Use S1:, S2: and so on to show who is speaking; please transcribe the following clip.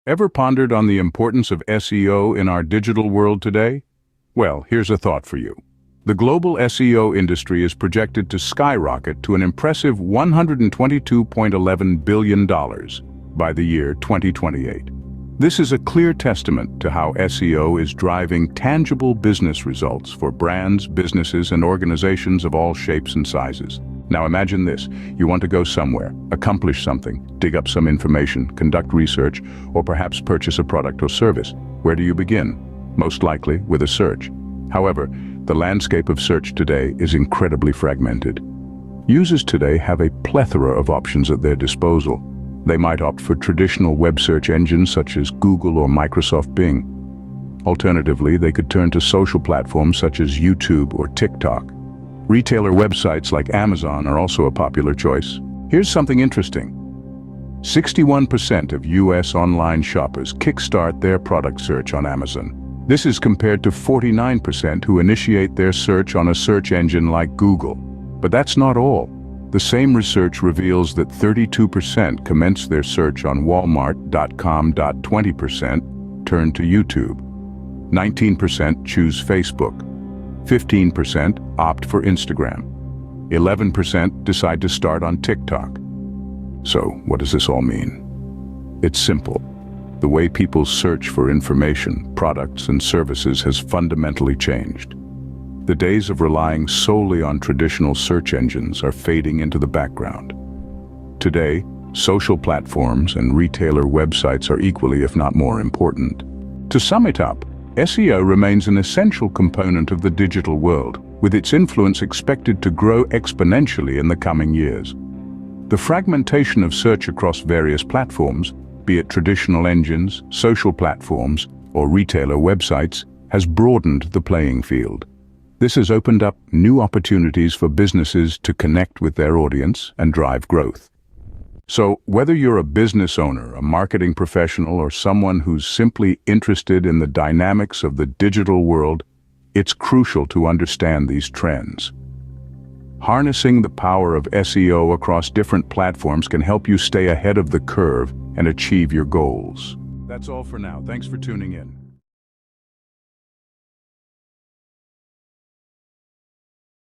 S1: Ever pondered on the importance of SEO in our digital world today? Well, here's a thought for you. The global SEO industry is projected to skyrocket to an impressive $122.11 billion by the year 2028. This is a clear testament to how SEO is driving tangible business results for brands, businesses, and organizations of all shapes and sizes. Now imagine this. You want to go somewhere, accomplish something, dig up some information, conduct research, or perhaps purchase a product or service. Where do you begin? Most likely with a search. However, the landscape of search today is incredibly fragmented. Users today have a plethora of options at their disposal. They might opt for traditional web search engines such as Google or Microsoft Bing. Alternatively, they could turn to social platforms such as YouTube or TikTok. Retailer websites like Amazon are also a popular choice. Here's something interesting. 61% of US online shoppers kickstart their product search on Amazon. This is compared to 49% who initiate their search on a search engine like Google. But that's not all. The same research reveals that 32% commence their search on Walmart.com. 20% turn to YouTube. 19% choose Facebook. 15% opt for Instagram. 11% decide to start on TikTok. So, what does this all mean? It's simple. The way people search for information, products, and services has fundamentally changed. The days of relying solely on traditional search engines are fading into the background. Today, social platforms and retailer websites are equally, if not more, important. To sum it up, SEO remains an essential component of the digital world, with its influence expected to grow exponentially in the coming years. The fragmentation of search across various platforms, be it traditional engines, social platforms, or retailer websites, has broadened the playing field. This has opened up new opportunities for businesses to connect with their audience and drive growth. So, whether you're a business owner, a marketing professional, or someone who's simply interested in the dynamics of the digital world, it's crucial to understand these trends. Harnessing the power of SEO across different platforms can help you stay ahead of the curve and achieve your goals. That's all for now. Thanks for tuning in.